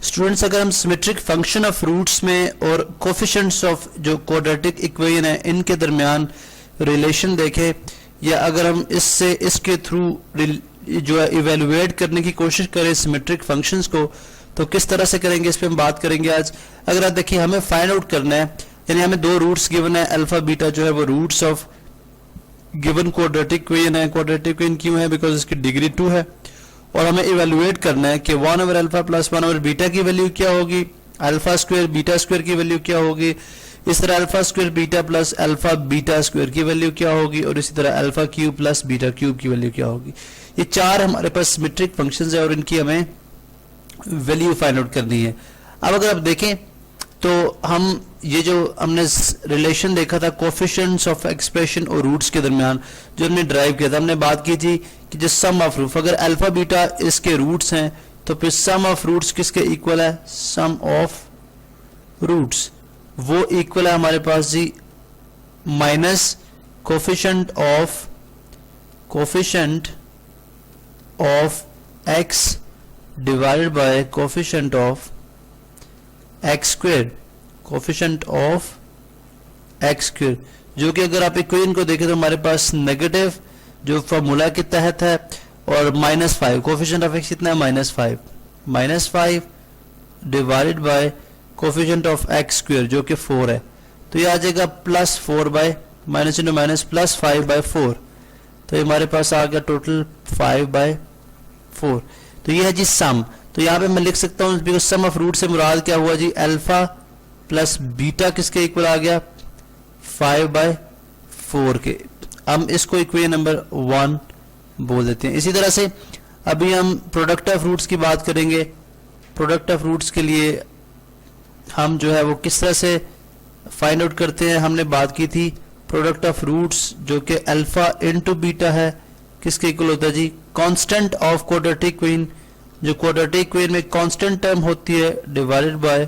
Students अगर हम symmetric function of roots में और कोफिशिएंट्स ऑफ जो क्वाड्रेटिक इक्वेशन है इनके दरमियान रिलेशन देखें, या अगर हम इससे इसके थ्रू जो है इवेलुएट करने की कोशिश करें सिमेट्रिक फंक्शंस को, तो किस तरह से करेंगे इस पे हम बात करेंगे आज। अगर आप देखिए हमें फाइंड आउट करना है, यानी हमें दो रूट्स गिवन है अल्फा बीटा जो है वो roots of given quadratic equation है। क्वाड्रेटिक इक्वेशन क्यों है? बिकॉज इसकी डिग्री 2 है और हमें इवेलुएट करना है कि 1 over alpha plus 1 over beta की वैल्यू क्या होगी, अल्फा स्क्वायर बीटा स्क्वायर की वैल्यू क्या होगी, इस तरह alpha square beta plus alpha beta square की वैल्यू क्या होगी, और इसी तरह alpha cube plus beta cube की वैल्यू क्या होगी। ये चार हमारे पास सिमेट्रिक फंक्शंस है और इनकी हमें वैल्यू फाइंड आउट करनी है। अब अगर आप देखें तो हम ये जो हमने रिलेशन देखा था कोफिशिएंट्स ऑफ एक्सप्रेशन और रूट्स के दरमियान जो हमने ड्राइव किया था, हमने बात की थी कि जो सम ऑफ रूट, अगर अल्फा बीटा इसके रूट्स हैं तो फिर सम ऑफ रूट्स किसके इक्वल है? सम ऑफ रूट्स वो इक्वल है हमारे पास जी minus coefficient of x divided by coefficient of x square, coefficient of x square, जो कि अगर आप इक्वेशन को देखें तो हमारे पास नेगेटिव जो फॉर्मूला के तहत है और -5, कोफिशिएंट ऑफ एक्स कितना है? -5 divided by coefficient of x square जो कि 4 है, तो ये आ जाएगा +4 बाय माइनस इंटू माइनस +5/4, तो ये हमारे पास आ गया टोटल 5/4। तो ये है जी सम। तो यहाँ पे मैं लिख सकता हूँ बिकॉज सम ऑफ रूट से मुराद क्या हुआ जी? अल्फा प्लस बीटा किसके इक्वल आ गया? 5/4 के। हम इसको इक्वेशन नंबर 1 बोल देते हैं। इसी तरह से अभी हम प्रोडक्ट ऑफ रूट्स की बात करेंगे। प्रोडक्ट ऑफ रूट्स के लिए हम जो है वो किस तरह से फाइंड आउट करते हैं, हमने बात की थी प्रोडक्ट ऑफ रूट्स जो कि अल्फा इनटू बीटा है किसके इक्वल होता है जी? कांस्टेंट ऑफ क्वाड्रेटिक इक्वेशन, जो क्वाड्रेटिक इक्वेशन में कांस्टेंट टर्म होती है डिवाइडेड बाय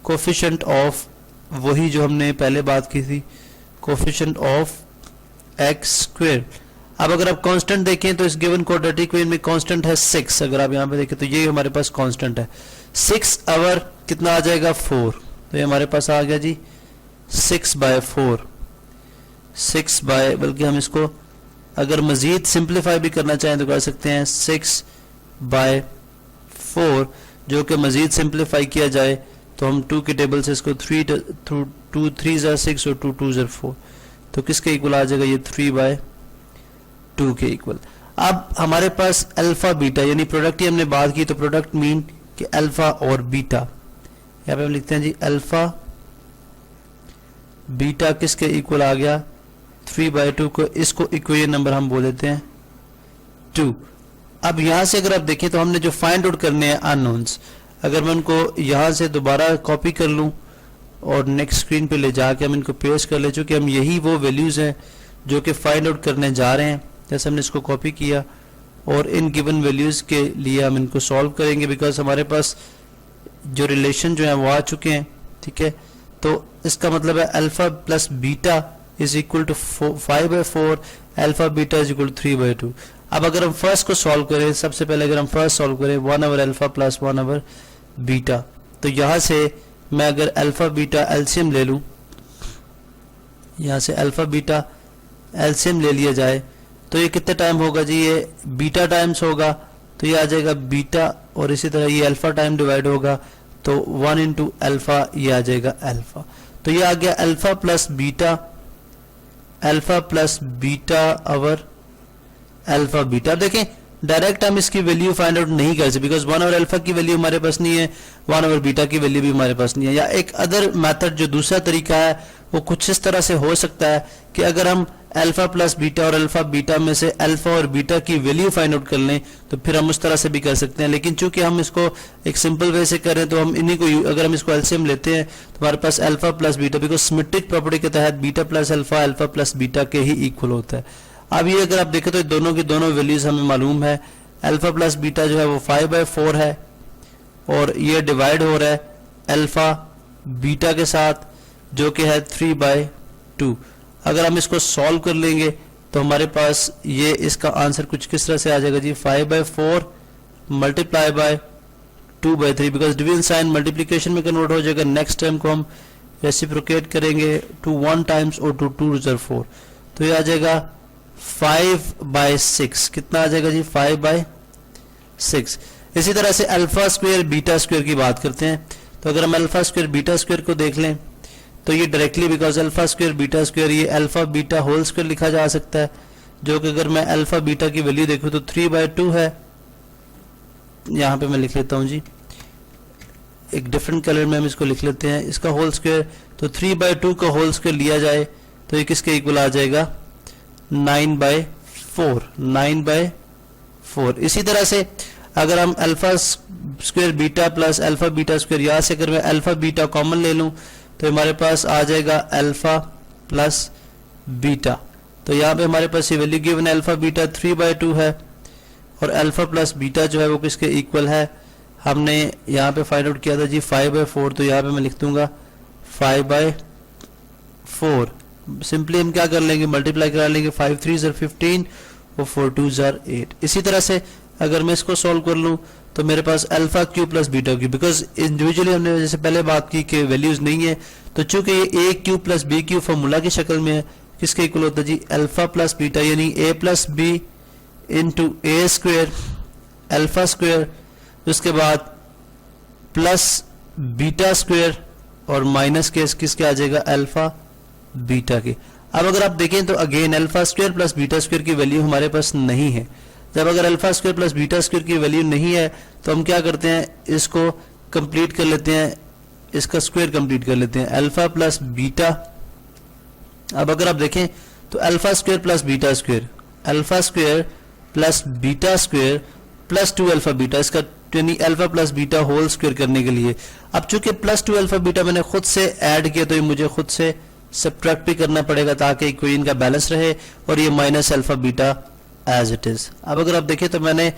कोफिशिएंट ऑफ, वही जो हमने पहले बात की थी, कोफिशिएंट ऑफ एक्स स्क्वायर। अब अगर आप कांस्टेंट देखें तो इस गिवन क्वाड्रेटिक इक्वेशन में कांस्टेंट है 6। अगर आप यहाँ पे देखें तो ये हमारे पास कांस्टेंट है 6 ओवर कितना आ जाएगा? 4। तो ये हमारे पास आ गया जी 6/4, बल्कि हम इसको अगर मजीद सिंप्लीफाई भी करना चाहें तो कर सकते हैं 6/4, जो कि मजीद सिंप्लीफाई किया जाए तो हम 2 के टेबल से इसको 2 3 6 और 2 2 4, तो किसके इक्वल आ जाएगा? ये 3/2 के इक्वल। अब हमारे पास अल्फा बीटा यानी प्रोडक्ट की हमने बात की, तो प्रोडक्ट मीन कि अल्फा और बीटा, यहाँ पे हम लिखते हैं जी अल्फा बीटा किसके इक्वल आ गया? 3/2 को, इसको इक्वेशन नंबर हम बोल देते हैं 2। अब यहां से अगर आप देखें तो हमने जो फाइंड आउट करने हैं अननोन्स, अगर मैं उनको यहां से दोबारा कॉपी कर लूं और नेक्स्ट स्क्रीन पे ले जाके हम इनको पेस्ट कर ले, चूंकि हम यही वो वैल्यूज हैं जो कि फाइंड आउट करने जा रहे हैं। जैसे हमने इसको कॉपी किया और इन गिवन वैल्यूज के लिए हम इनको सॉल्व करेंगे बिकॉज हमारे पास जो रिलेशन जो है वो आ चुके हैं, ठीक है। तो इसका मतलब है alpha plus beta is equal to 5/4, alpha beta is equal to 3/2। अब अगर हम फर्स्ट को सॉल्व करें, सबसे पहले अगर हम फर्स्ट सॉल्व करें 1 over alpha plus 1 over beta, तो यहां से मैं अगर अल्फा बीटा एलसीएम ले लूं, यहां से अल्फा बीटा एलसीएम ले लिया जाए तो ये कितने टाइम होगा जी? ये बीटा टाइम्स होगा, तो ये आ जाएगा बीटा, और इसी तरह ये अल्फा टाइम डिवाइड होगा तो 1 इंटू अल्फा, ये आ जाएगा अल्फा। तो ये आ गया alpha plus beta over alpha beta. देखें डायरेक्ट हम इसकी वैल्यू फाइंड आउट नहीं कर सकते बिकॉज 1 ओवर अल्फा की वैल्यू हमारे पास नहीं है, 1 ओवर बीटा की वैल्यू भी हमारे पास नहीं है। या एक अदर मेथड जो दूसरा तरीका है वो कुछ इस तरह से हो सकता है कि अगर हम अल्फा प्लस बीटा और अल्फा बीटा में से अल्फा और बीटा की वैल्यू फाइंड आउट कर लें तो फिर हम उस तरह से भी कर सकते हैं, लेकिन चूंकि हम इसको एक सिंपल वे से करें तो हम इन्हीं को, अगर हम इसको एलसीएम लेते हैं तो हमारे पास alpha plus beta, because symmetric property के तहत beta plus alpha plus beta के ही इक्वल होता है। अब ये अगर आप देखें तो दोनों की दोनों वैल्यूज हमें मालूम है। अल्फा प्लस बीटा जो है वो 5/4 है और ये डिवाइड हो रहा है अल्फा बीटा के साथ जो कि है 3/2। अगर हम इसको सॉल्व कर लेंगे तो हमारे पास ये इसका आंसर कुछ किस तरह से आ जाएगा जी? 5/4 multiply by 2/3 because division sign multiplication में कन्वर्ट हो जाएगा। नेक्स्ट टर्म को हम रेसिप्रोकेट करेंगे टू 1 टाइम्स और टू 2 * 4, तो ये आ जाएगा 5/6। कितना आ जाएगा जी? 5/6। इसी तरह से अल्फा स्क्वायर बीटा स्क्वायर की बात करते हैं। तो अगर हम अल्फा स्क्वायर बीटा स्क्वायर को देख लें तो ये directly because alpha square beta square ये अल्फा बीटा होल स्क्वायर लिखा जा सकता है, जो कि अगर मैं अल्फा बीटा की वैल्यू देखूं तो 3/2 है। यहां पे मैं लिख लेता हूं जी, एक डिफरेंट कलर में हम इसको लिख लेते हैं, इसका होल स्क्वायर। तो 3/2 का होल स्क्वायर लिया जाए तो ये किसके इक्वल आ जाएगा? 9/4। 9/4। इसी तरह से अगर हम alpha square beta plus alpha beta square, यहाँ से अगर मैं अल्फा बीटा कॉमन ले लूं तो हमारे पास आ जाएगा अल्फा प्लस बीटा। तो यहाँ पे हमारे पास ये वैल्यू गिवन अल्फा बीटा 3/2 है और अल्फा प्लस बीटा जो है वो किसके इक्वल है? हमने यहाँ पे फाइंड आउट किया था जी 5/4। तो यहाँ पे मैं लिख दूंगा 5/4। सिंपली हम क्या कर लेंगे? मल्टीप्लाई करा लेंगे। 5 3 * 15 और 4 2 * 8। इसी तरह से अगर मैं इसको सॉल्व कर लूं तो मेरे पास alpha cube plus beta cube, because individually हमने जैसे पहले बात की कि वैल्यूज नहीं है, तो चूंकि ये a cube plus b cube formula की शक्ल में है, किसके इक्वल होता है जी? अल्फा प्लस बीटा, यानी ए प्लस बी इंटू ए स्क्वायर अल्फा स्क्वायर, उसके बाद प्लस बीटा स्क्वायर और माइनस के किसके आ जाएगा? अल्फा बीटा के। अब अगर आप देखें तो again alpha square plus beta square की वैल्यू हमारे पास नहीं है। जब अगर alpha square plus beta square की वैल्यू नहीं है तो हम क्या करते हैं? इसको कंप्लीट कर लेते हैं, इसका स्क्वायर कंप्लीट कर लेते हैं, अल्फा प्लस बीटा। अब अगर आप देखें तो alpha square plus beta square, alpha square plus beta square plus 2 alpha beta, इसका यानी alpha plus beta whole square करने के लिए। अब चूंकि प्लस 2 अल्फा बीटा मैंने खुद से ऐड किया तो ये मुझे खुद से सब्ट्रैक्ट भी करना पड़ेगा ताकि इक्वेशन का बैलेंस रहे, और ये minus alpha beta as it is. अब अगर आप देखें तो मैंने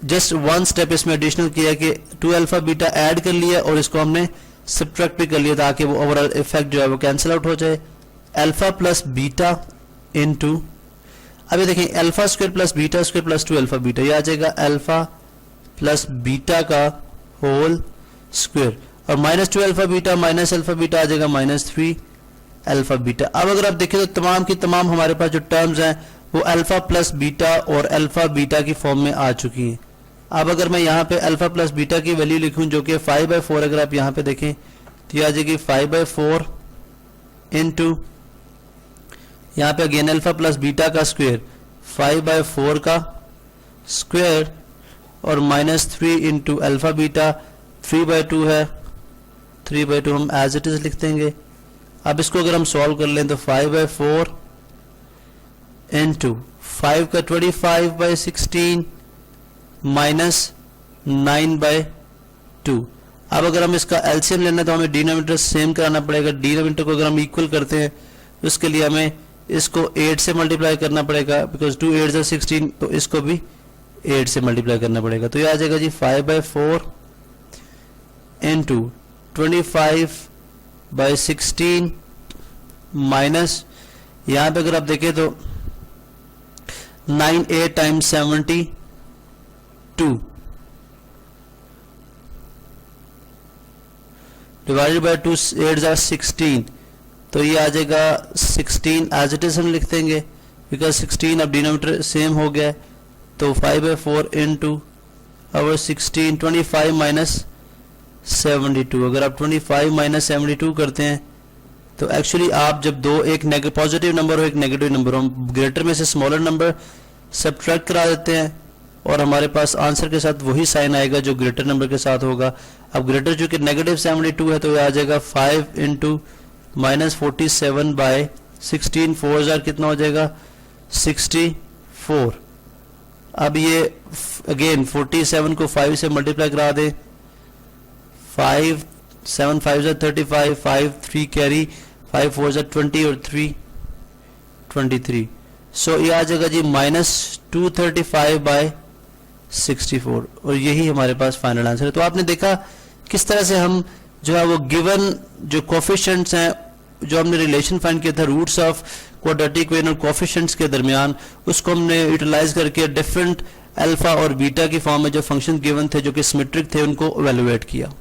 जस्ट 1 स्टेप इसमें एडिशनल किया कि 2 अल्फा बीटा ऐड कर लिया और इसको हमने सब्ट्रैक्ट भी कर लिया ताकि वो ओवरऑल इफेक्ट जो है वो कैंसिल आउट हो जाए। अल्फा प्लस बीटा इनटू, अभी देखें alpha square plus beta square plus 2 alpha beta, ये आ जाएगा अल्फा प्लस बीटा का होल स्क्वायर, और minus 2 alpha beta minus alpha beta आ जाएगा -3 अल्फा बीटा। अब अगर आप देखें तो तमाम की तमाम हमारे पास जो टर्म्स हैं वो अल्फा प्लस बीटा और अल्फा बीटा की फॉर्म में आ चुकी हैं। अब अगर मैं यहाँ पे अल्फा प्लस बीटा की वैल्यू लिखूं जो कि 5/4, अगर आप यहाँ पे देखें तो ये आ जाएगी 5/4 इंटू यहाँ पे अगेन अल्फा प्लस बीटा का स्क्वायर 5/4 का स्क्वायर और -3 इंटू अल्फा बीटा 3/2 है, 3/2 हम एज इट इज लिख देंगे। अब इसको अगर हम सॉल्व कर लें तो 5/4 इंटू 5 का 25/16 माइनस 9/2। अब अगर हम इसका एलसीएम लेना तो हमें डिनोमिनेटर सेम कराना पड़ेगा। डिनोमिनेटर को अगर हम इक्वल करते हैं उसके लिए हमें इसको 8 से मल्टीप्लाई करना पड़ेगा, बिकॉज 2 8 = 16, तो इसको भी 8 से मल्टीप्लाई करना पड़ेगा। तो ये आ जाएगा जी 5/4 इंटू 25/16 माइनस, यहाँ पे अगर आप देखें तो 9 8 टाइम्स 72 डिवाइडेड बाय 2 8 = 16, तो ये आ जाएगा 16 एज इट इज हम लिख देंगे, बिकॉज 16 अब डिनोमिनेटर सेम हो गया है। तो 5/4 इंटू और 16 25 माइनस 72। अगर आप 25 माइनस 72 करते हैं तो एक्चुअली आप जब दो एक पॉजिटिव नंबर हो एक नेगेटिव नंबर हो, हम ग्रेटर में से स्मॉलर नंबर सब्ट्रैक्ट करा देते हैं और हमारे पास आंसर के साथ वही साइन आएगा जो ग्रेटर नंबर के साथ होगा। अब ग्रेटर जो कि -72 है तो ये आ जाएगा 5 इंटू -47/16, 4 जार कितना हो जाएगा 64। अब ये अगेन 47 को 5 से मल्टीप्लाई करा दें, 5 7 5 = 35, 5 3 कैरी, 5 4 = 20 और 3 23। सो ये आ जाएगा जी -235/64, और यही हमारे पास फाइनल आंसर है। तो आपने देखा किस तरह से हम जो है वो गिवन जो कोफिशिएंट्स हैं, जो हमने रिलेशन फाइंड किया था रूट्स ऑफ क्वाड्रेटिक इक्वेशन और कोफिशिएंट्स के दरमियान, उसको हमने यूटिलाइज करके डिफरेंट अल्फा और बीटा की फॉर्म में जो फंक्शन गिवन थे जो कि सिमेट्रिक थे उनको इवेलुएट किया।